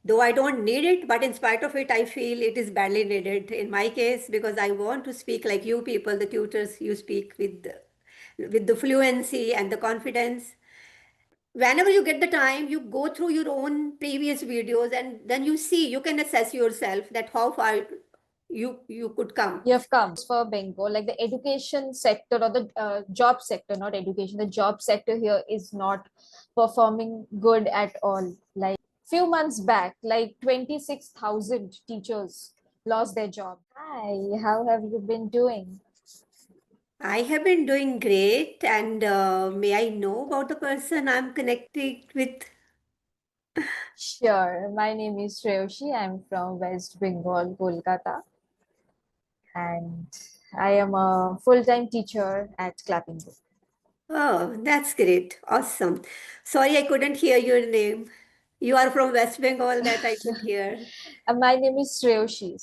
though I don't need it, but in spite of it, I feel it is badly needed in my case because I want to speak like you people, the tutors, you speak with the fluency and the confidence. Whenever you get the time, you go through your own previous videos and then you see, you can assess yourself that how far you could come. You have come for Bengal, like the education sector or the job sector, not education. The job sector here is not performing good at all. Like few months back, like 26,000 teachers lost their job. Hi, how have you been doing? I have been doing great, and may I know about the person I'm connected with? Sure, my name is Shreyoshi. I'm from West Bengal, Kolkata, and I am a full-time teacher at Clapingo. Oh, that's great. Awesome. Sorry, I couldn't hear your name. You are from West Bengal, that I could hear. And my name is Shreyoshi.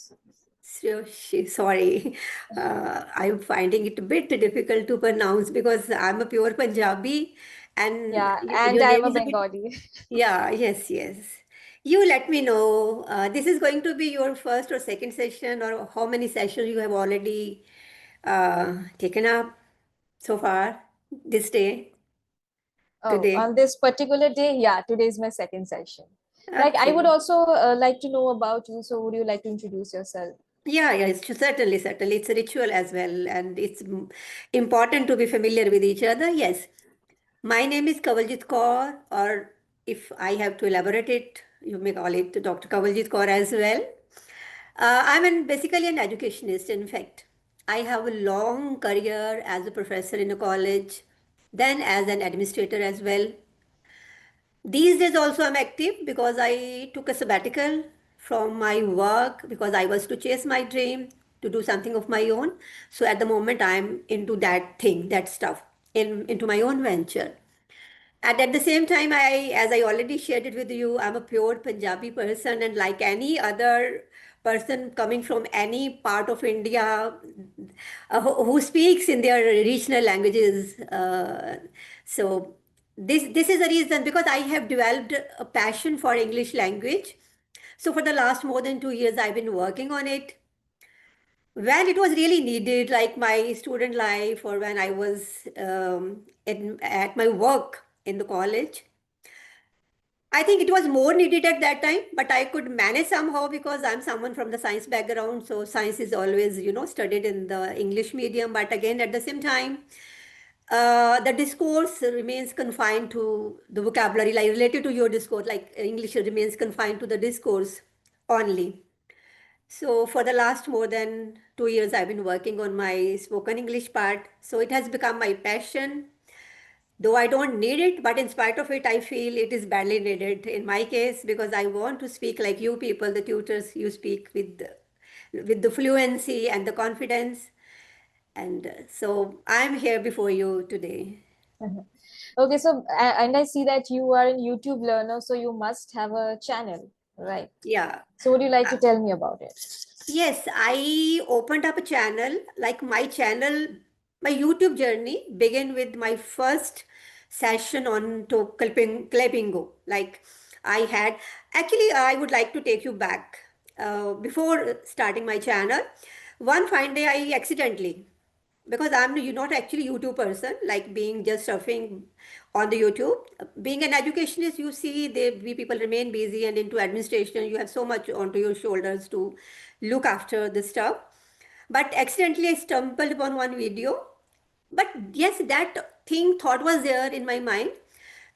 Sorry. I'm finding it a bit difficult to pronounce because I'm a pure Punjabi and Yeah, and your I'm name a is a bit. Bengali. Yeah, yes, yes. You let me know. This is going to be your first or second session, or how many sessions you have already taken up so far this day, Oh, today. on this particular day, yeah, today is my second session. Like, I would Okay. also like to know about you. So, would you like to introduce yourself? Yeah, yeah, it's certainly, certainly. It's a ritual as well, and it's important to be familiar with each other. Yes. My name is Kawaljit Kaur, or if I have to elaborate it, you may call it Dr. Kawaljit Kaur as well. Basically an educationist, in fact. I have a long career as a professor in a college, then as an administrator as well. These days also I'm active because I took a sabbatical from my work because I was to chase my dream to do something of my own. So at the moment I'm into that thing, that stuff, into my own venture. And at the same time, as I already shared it with you, I'm a pure Punjabi person, and like any other person coming from any part of India who speaks in their regional languages. So this is the reason because I have developed a passion for English language. So for the last more than 2 years, I've been working on it. When it was really needed, like my student life or when I was at my work in the college, I think it was more needed at that time, but I could manage somehow because I'm someone from the science background. So science is always, studied in the English medium. But again, at the same time, the discourse remains confined to the vocabulary, like related to your discourse, like English remains confined to the discourse only. So for the last more than 2 years, I've been working on my spoken English part. So it has become my passion. Though I don't need it, but in spite of it, I feel it is badly needed in my case because I want to speak like you people, the tutors, you speak with the fluency and the confidence. And so I'm here before you today. Okay, so and I see that you are a YouTube learner, so you must have a channel, right? Yeah. So, would you like Uh, to tell me about it? yes, I opened up a channel. Like my channel, my YouTube journey began with my first session on to Clapingo. Like I had, actually, I would like to take you back. Before starting my channel, one fine day I accidentally, because I'm you not actually YouTube person, like being just surfing on the YouTube. Being an educationist, you see, we people remain busy and into administration. You have so much onto your shoulders to look after the stuff. But accidentally, I stumbled upon one video. But yes, that thought was there in my mind.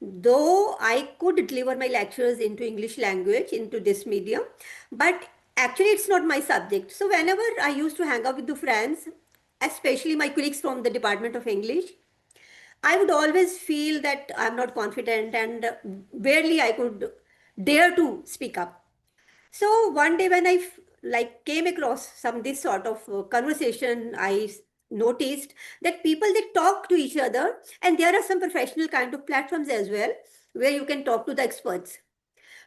Though I could deliver my lectures into English language, into this medium, but actually it's not my subject. So whenever I used to hang out with the friends, especially my colleagues from the Department of English, I would always feel that I'm not confident and barely I could dare to speak up. So one day when like came across some this sort of conversation, noticed that people they talk to each other, and there are some professional kind of platforms as well where you can talk to the experts.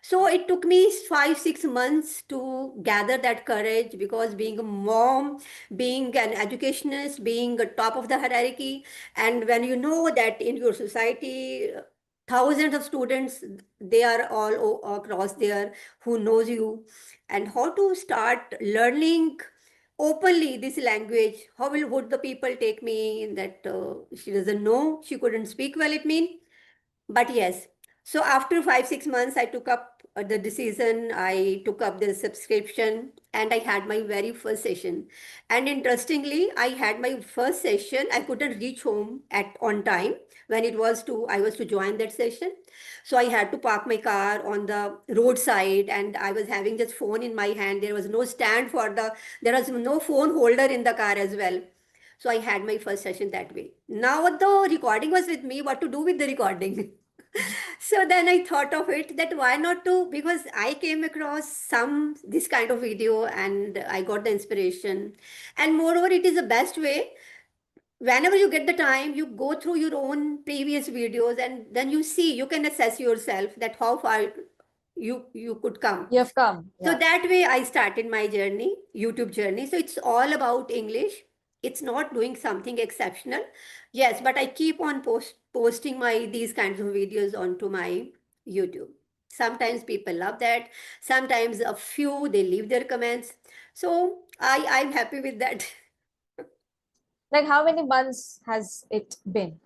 So it took me 5 6 months to gather that courage because being a mom, being an educationist, being a top of the hierarchy, and when you know that in your society thousands of students, they are all across there who knows you, and how to start learning openly this language. How will would the people take me that she doesn't know, she couldn't speak well, it mean. But yes, so after 5 6 months I took up the decision, I took up the subscription, and I had my very first session. And interestingly, I had my first session, I couldn't reach home at on time when it was to I was to join that session. So I had to park my car on the roadside, and I was having just phone in my hand. There was no stand for the, there was no phone holder in the car as well. So I had my first session that way. Now the recording was with me, what to do with the recording? So then I thought of it that why not to, because I came across some this kind of video and I got the inspiration. And moreover, it is the best way. Whenever you get the time, you go through your own previous videos, and then you see, you can assess yourself that how far you could come. You have come. So Yeah. that way I started my journey, YouTube journey. So it's all about English. It's not doing something exceptional. Yes, but I keep on posting my these kinds of videos onto my YouTube. Sometimes people love that. Sometimes a few they leave their comments. So I'm happy with that. Like how many months has it been?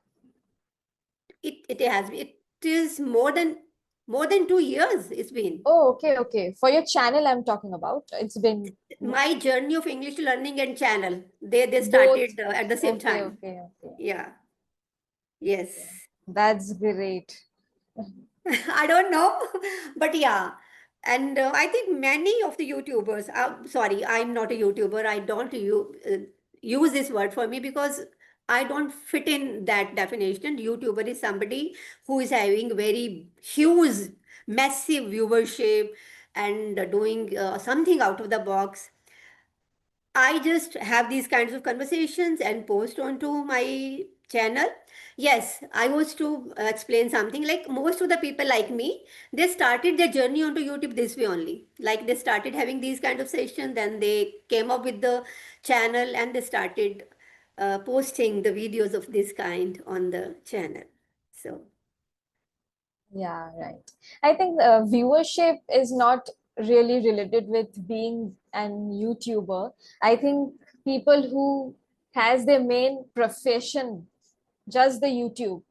It is more than 2 years it's been. Oh, okay, okay. For your channel, I'm talking about. It's been My journey of English learning and channel, they both. started at the same Okay, time. okay, okay. Yeah. Yes. That's great. I don't know, but yeah. And I think many of the YouTubers, sorry, I'm not a YouTuber. I don't use this word for me because I don't fit in that definition. YouTuber is somebody who is having very huge, massive viewership and doing something out of the box. I just have these kinds of conversations and post onto my channel. Yes, I was to explain something like most of the people like me, they started their journey onto YouTube this way only. Like they started having these kind of sessions, then they came up with the channel and they started posting the videos of this kind on the channel. So, Yeah, right. I think viewership is not really related with being an YouTuber. I think people who has their main profession just the YouTube,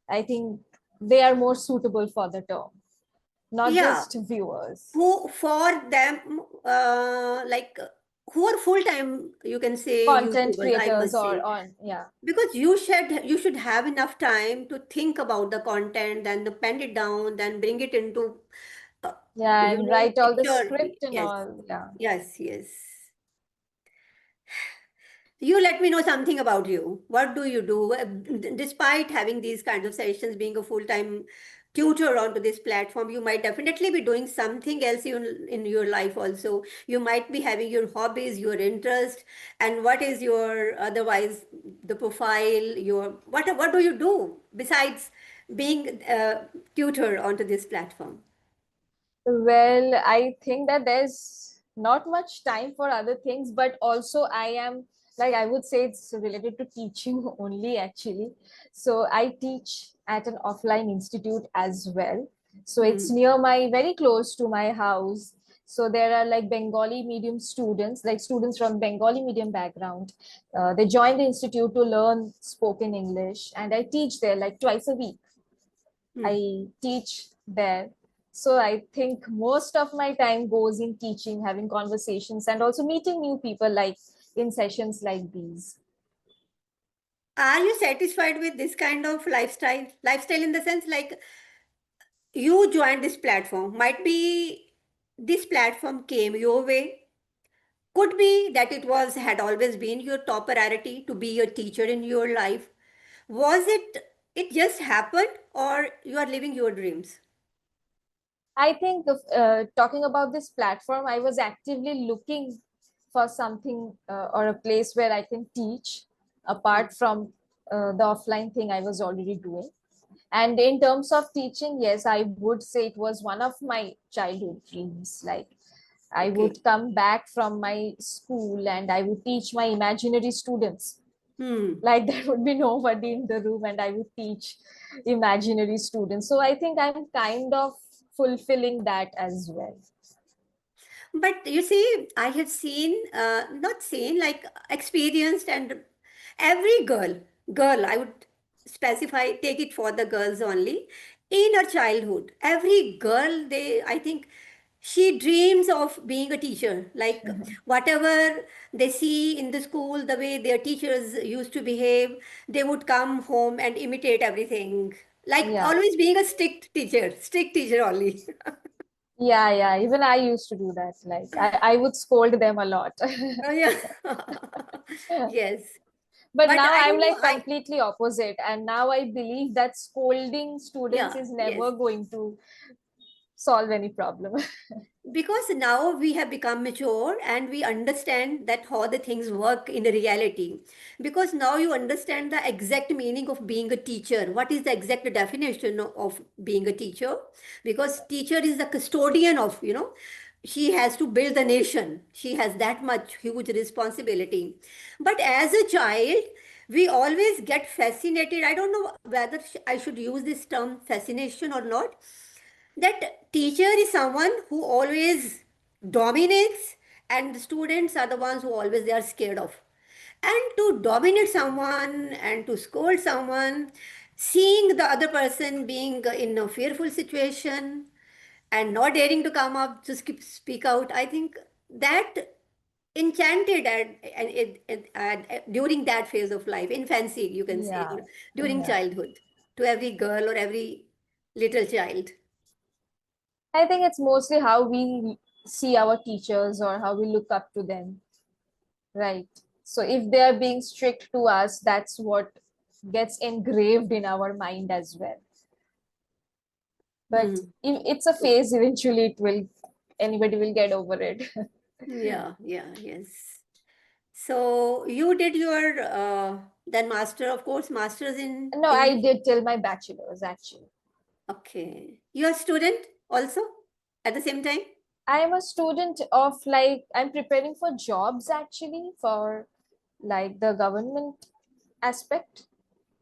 I think they are more suitable for the term, not yeah, just viewers. who for them, who are full time, you can say Content YouTubers, I creators must or say. on, yeah, Because you should have enough time to think about the content, then to pen it down, then bring it into uh, yeah, and write all the picture. script and Yes, all, yeah. yes. You let me know something about you. What do you do? Despite having these kinds of sessions, being a full-time tutor onto this platform, you might definitely be doing something else in your life also. You might be having your hobbies, your interest, and what is your otherwise the profile, your what do you do besides being a tutor onto this platform? Well, I think that there's not much time for other things, but also I am like I would say it's related to teaching only actually. So I teach at an offline institute as well. So it's Hmm. near my very close to my house. So there are like Bengali medium students, like students from Bengali medium background. They join the institute to learn spoken English, and I teach there like twice a week. Hmm. I teach there. So I think most of my time goes in teaching, having conversations, and also meeting new people like in sessions like these. Are you satisfied with this kind of lifestyle? Lifestyle in the sense like you joined this platform, might be this platform came your way, could be that it was had always been your top priority to be a teacher in your life. Was it just happened, or you are living your dreams? I think talking about this platform, I was actively looking for something or a place where I can teach apart from the offline thing I was already doing. And in terms of teaching, yes, I would say it was one of my childhood dreams. Like I Okay. would come back from my school and I would teach my imaginary students. Hmm. Like there would be nobody in the room and I would teach imaginary students. So I think I'm kind of fulfilling that as well. But you see, I have seen, not seen, like experienced, and every girl, I would specify, take it for the girls only, in her childhood. Every girl, I think, she dreams of being a teacher. Like whatever they see in the school, the way their teachers used to behave, they would come home and imitate everything. Like Yeah. always being a strict teacher only. Yeah, yeah. Even I used to do that. Like I would scold them a lot. Oh, yeah. Yes. But But now I I'm don't know. like completely opposite. And now I believe that scolding students Yeah, is yes. never going to solve any problem. Because now we have become mature and we understand that how the things work in reality. Because now you understand the exact meaning of being a teacher. What is the exact definition of being a teacher? Because teacher is the custodian of, she has to build the nation. She has that much huge responsibility. But as a child, we always get fascinated. I don't know whether I should use this term fascination or not, that teacher is someone who always dominates, and the students are the ones who always they are scared of. And to dominate someone and to scold someone, seeing the other person being in a fearful situation and not daring to come up to speak out, I think that enchanted during that phase of life, infancy, you can say, Yeah. or during Yeah. childhood, to every girl or every little child. I think it's mostly how we see our teachers or how we look up to them, right? So if they are being strict to us, that's what gets engraved in our mind as well. But Hmm. if it's a phase, eventually it will, anybody will get over it. Yeah, yeah, yes. So you did your then master, of course, masters No, in I did till my bachelor's actually. okay. You're a student also at the same time? I am a student of like, I'm preparing for jobs actually for like the government aspect.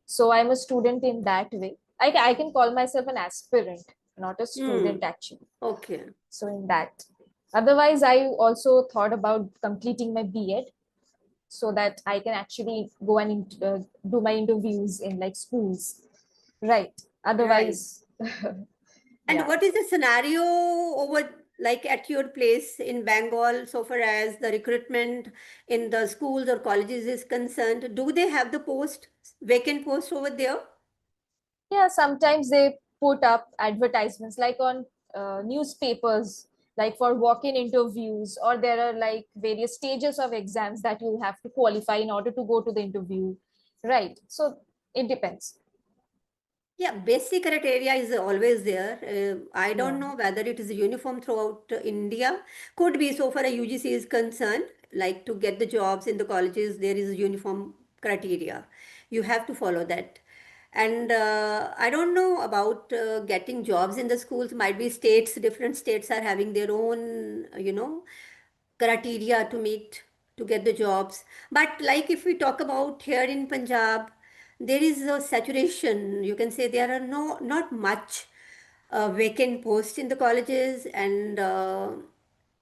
So I'm a student in that way. I can call myself an aspirant, not a Hmm. student actually. Okay. So in that. Otherwise, I also thought about completing my B.Ed so that I can actually go and do my interviews in like schools. Right. Right. Otherwise, And yeah. what is the scenario over like at your place in Bengal so far as the recruitment in the schools or colleges is concerned? Do they have the vacant post over there? Yeah, sometimes they put up advertisements like on newspapers, like for walk-in interviews, or there are like various stages of exams that you have to qualify in order to go to the interview. Right. So it depends. Yeah, basic criteria is always there. I Yeah. don't know whether it is uniform throughout India. Could be so far as UGC is concerned, like to get the jobs in the colleges, there is uniform criteria. You have to follow that. And I don't know about getting jobs in the schools. Might be different states are having their own, criteria to meet to get the jobs. But like if we talk about here in Punjab, there is a saturation. You can say there are not much vacant posts in the colleges, and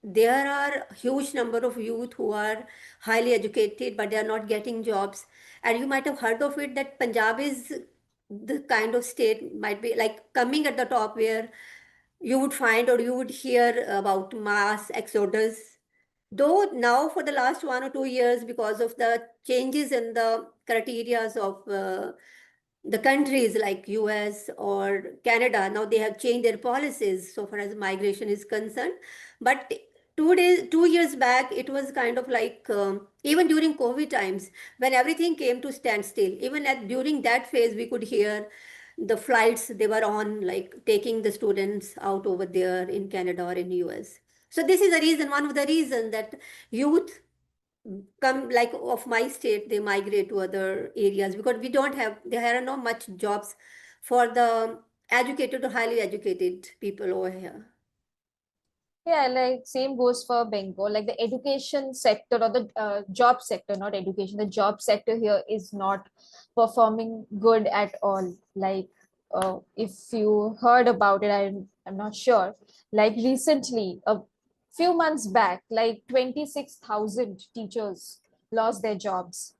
there are huge number of youth who are highly educated, but they are not getting jobs. And you might have heard of it that Punjab is the kind of state might be like coming at the top where you would find or you would hear about mass exodus. Though now, for the last 1 or 2 years, because of the changes in the criteria of the countries like US or Canada, now they have changed their policies so far as migration is concerned. But 2 years back, it was kind of like even during COVID times when everything came to standstill. Even during that phase, we could hear the flights they were on, like taking the students out over there in Canada or in US. So this is a reason, one of the reasons that youth come like of my state, they migrate to other areas because there are not much jobs for the educated or highly educated people over here. Yeah, like same goes for Bengal. Like the education sector or the job sector, not education, the job sector here is not performing good at all. Like if you heard about it, I'm not sure. Like recently, a few months back, like 26,000 teachers lost their jobs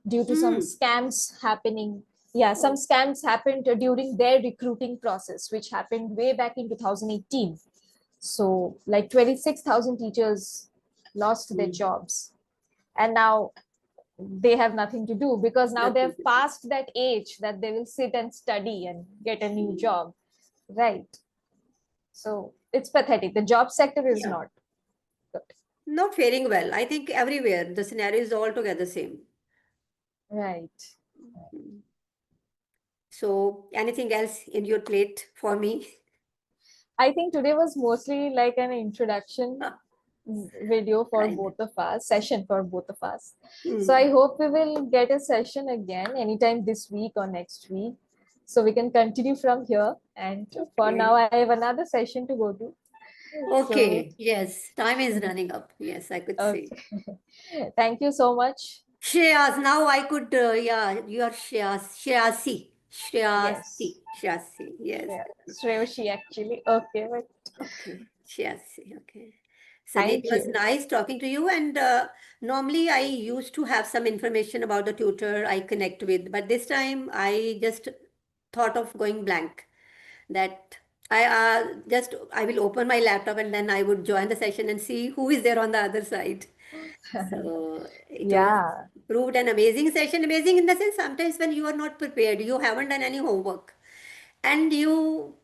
due to some Hmm. scams happening. Yeah, some Oh. scams happened during their recruiting process, which happened way back in 2018. So, like 26,000 teachers lost their Hmm. jobs. And now they have nothing to do because now Nothing they've to do. passed that age that they will sit and study and get a new Hmm. job. Right. So, it's pathetic. The job sector is Yeah. not good. Not faring well. I think everywhere the scenario is altogether same. Right. Hmm. So, anything else in your plate for me? I think today was mostly like an introduction video for Right. both of us, session for both of us. So Hmm. I hope we will get a session again anytime this week or next week. So we can continue from here. And for now, Okay. I have another session to go to. So, Okay. Yes. Time is running up. Yes, I could see. okay. Thank you so much. Shreyas. Now I could, yeah, you are Shreyas. Shreyasi. Yes. Shreyasi. Shreyasi. Yes. Yeah. Shreyoshi actually. Okay. But Okay. Shreyasi. Okay. So it thank was you. nice talking to you. And normally I used to have some information about the tutor I connect with, but this time I just thought of going blank. That I will open my laptop and then I would join the session and see who is there on the other side. So it was Yeah. proved an amazing session. Amazing in the sense sometimes when you are not prepared, you haven't done any homework, and you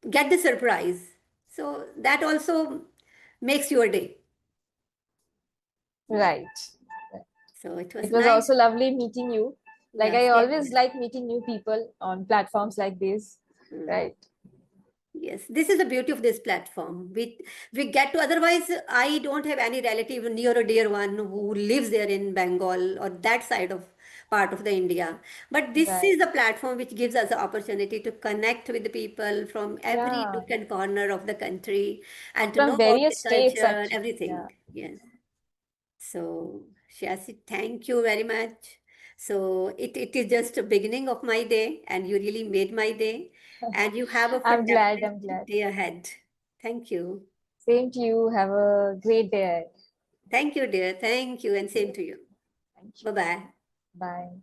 get the surprise. So that also makes your day. Right. So it was It was nice. also lovely meeting you. Like Yeah, I same always here. like meeting new people on platforms like this. Mm. Right. Yes, this is the beauty of this platform. We get to, otherwise I don't have any relative near or dear one who lives there in Bengal or that side of part of the India. But this Right. is the platform which gives us the opportunity to connect with the people from every Yeah. nook and corner of the country and to know From about the various states culture, actually. Yeah. everything. Yes. So, Shasi, thank you very much. So, it is just a beginning of my day, and you really made my day. And you have a I'm glad. fantastic I'm glad. day ahead. Thank you. Same to you. Have a great day. Thank you, dear. Thank you, and same Yeah. to you. Thank you. Bye bye. Bye.